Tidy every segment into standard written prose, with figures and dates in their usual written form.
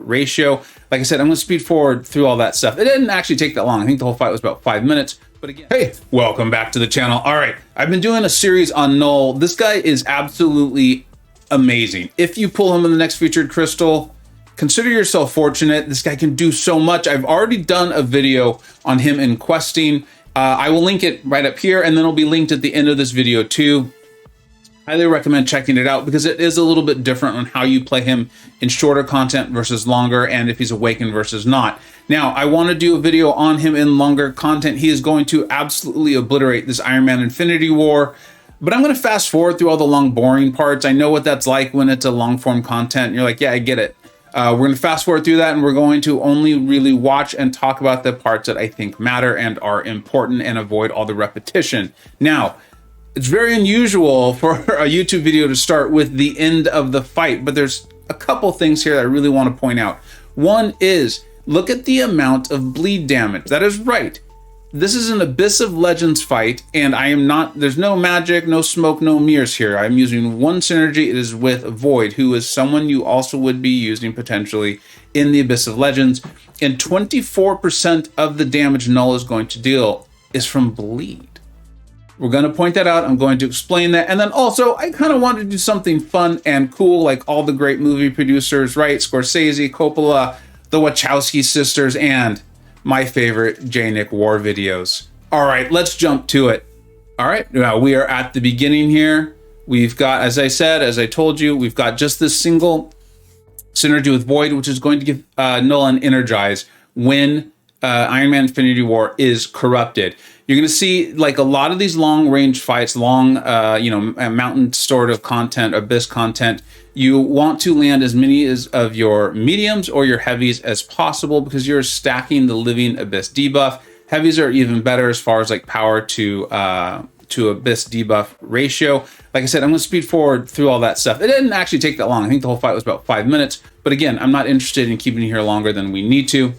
ratio. Like I said, I'm going to speed forward through all that stuff. It didn't actually take that long. I think the whole fight was about 5 minutes. But again, hey, welcome back to the channel. All right, I've been doing a series on Knull. This guy is absolutely amazing. If you pull him in the next featured crystal, consider yourself fortunate. This guy can do so much. I've already done a video on him in questing. I will link it right up here, and then it'll be linked at the end of this video too. Highly recommend checking it out because it is a little bit different on how you play him in shorter content versus longer, and if he's awakened versus not. Now, I want to do a video on him in longer content. He is going to absolutely obliterate this Iron Man Infinity War, but I'm going to fast forward through all the long, boring parts. I know what that's like when it's a long form content. And you're like, yeah, I get it. We're going to fast forward through that, and we're going to only really watch and talk about the parts that I think matter and are important and avoid all the repetition. Now, it's very unusual for a YouTube video to start with the end of the fight, but there's a couple things here that I really want to point out. One is, look at the amount of bleed damage. That is right. This is an Abyss of Legends fight, and I am not, there's no magic, no smoke, no mirrors here. I'm using one synergy. It is with Void, who is someone you also would be using potentially in the Abyss of Legends. And 24% of the damage Knull is going to deal is from bleed. We're going to point that out. I'm going to explain that. And then also, I kind of wanted to do something fun and cool, like all the great movie producers, right? Scorsese, Coppola, the Wachowski sisters, and my favorite J-Nick War videos. All right, let's jump to it. All right, now we are at the beginning here. We've got, as I said, as I told you, we've got just this single synergy with Void, which is going to give Knull an energize when Iron Man Infinity War is corrupted. You're going to see like a lot of these long range fights, long, mountain sort of content, Abyss content. You want to land as many of your mediums or your heavies as possible because you're stacking the living Abyss debuff. Heavies are even better as far as like power to Abyss debuff ratio. Like I said, I'm going to speed forward through all that stuff. It didn't actually take that long. I think the whole fight was about 5 minutes. But again, I'm not interested in keeping you here longer than we need to.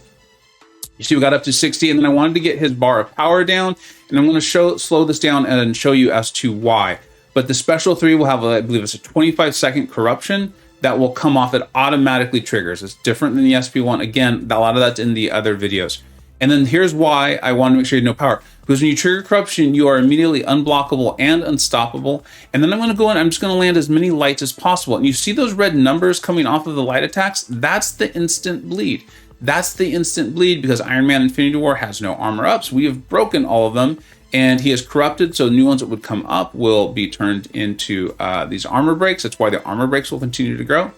You see, we got up to 60, and then I wanted to get his bar of power down, and I'm going to slow this down and show you as to why. But the special 3 will have, I believe it's a 25-second corruption that will come off. It automatically triggers. It's different than the SP1. Again, a lot of that's in the other videos. And then here's why I want to make sure you have no power. Because when you trigger corruption, you are immediately unblockable and unstoppable. And then I'm going to go in, I'm just going to land as many lights as possible. And you see those red numbers coming off of the light attacks? That's the instant bleed. That's the instant bleed because Iron Man Infinity War has no armor ups. We have broken all of them, and he is corrupted, so new ones that would come up will be turned into these armor breaks. That's why the armor breaks will continue to grow.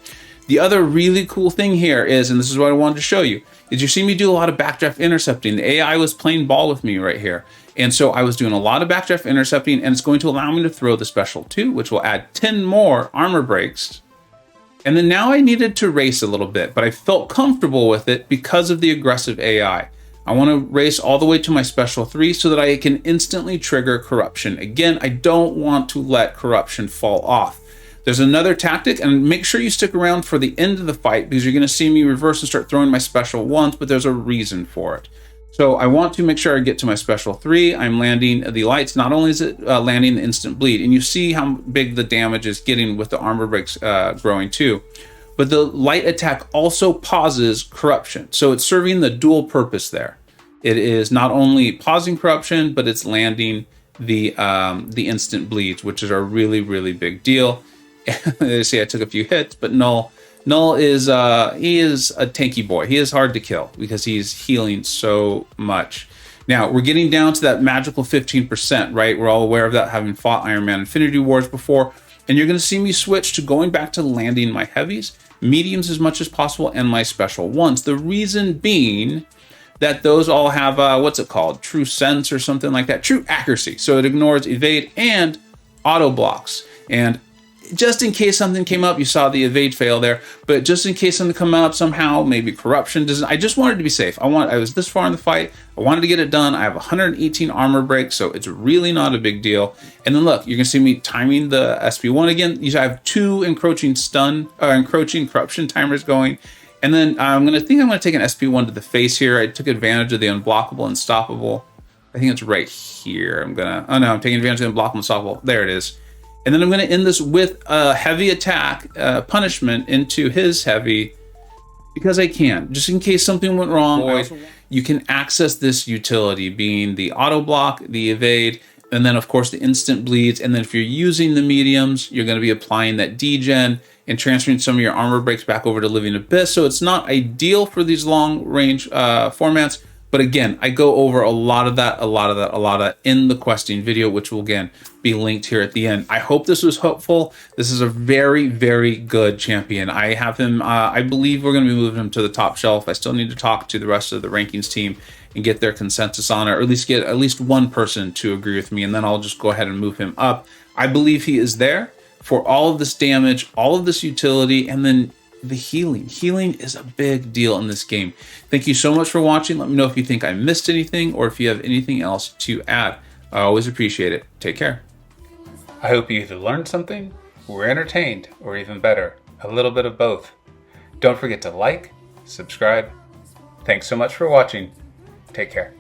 The other really cool thing here is, and this is what I wanted to show you, is you see me do a lot of backdraft intercepting. The AI was playing ball with me right here. And so I was doing a lot of backdraft intercepting, and it's going to allow me to throw the special 2, which will add 10 more armor breaks. And then now I needed to race a little bit, but I felt comfortable with it because of the aggressive AI. I want to race all the way to my special 3 so that I can instantly trigger corruption. Again, I don't want to let corruption fall off. There's another tactic, and make sure you stick around for the end of the fight because you're going to see me reverse and start throwing my special once, but there's a reason for it. So I want to make sure I get to my special 3. I'm landing the lights. Not only is it landing the instant bleed, and you see how big the damage is getting with the armor breaks growing too, but the light attack also pauses corruption. So it's serving the dual purpose there. It is not only pausing corruption, but it's landing the instant bleeds, which is a really, really big deal. You see, I took a few hits, but Knull is he is a tanky boy. He is hard to kill because he's healing so much. Now we're getting down to that magical 15%, right? We're all aware of that, having fought Iron Man Infinity Wars before, and you're going to see me switch to going back to landing my heavies, mediums as much as possible, and my special 1s. The reason being that those all have what's it called? True sense or something like that. True accuracy. So it ignores evade and auto blocks. And just in case something came up, you saw the evade fail there, but just in case something come up somehow, maybe corruption doesn't, I just wanted to be safe. I was this far in the fight. I wanted to get it done. I have 118 armor breaks, so it's really not a big deal. And then look, you can see me timing the SP1 again. I have 2 encroaching corruption timers going. And then I'm going to take an SP1 to the face here. I took advantage of the unblockable, unstoppable. I think it's right here. I'm taking advantage of the unblockable, unstoppable. There it is. And then I'm going to end this with a heavy attack punishment into his heavy because I can, just in case something went wrong. You can access this utility, being the auto block, the evade, and then of course the instant bleeds. And then if you're using the mediums, you're going to be applying that degen and transferring some of your armor breaks back over to Living Abyss. So it's not ideal for these long range formats. But again, I go over a lot of that in the questing video, which will again be linked here at the end. I hope this was helpful. This is a very, very good champion. I have him, I believe we're going to be moving him to the top shelf. I still need to talk to the rest of the rankings team and get their consensus on it, or at least get at least one person to agree with me, and then I'll just go ahead and move him up. I believe he is there for all of this damage, all of this utility, and then the healing. Healing is a big deal in this game. Thank you so much for watching. Let me know if you think I missed anything or if you have anything else to add. I always appreciate it. Take care. I hope you either learned something, were entertained, or even better, a little bit of both. Don't forget to like, subscribe. Thanks so much for watching. Take care.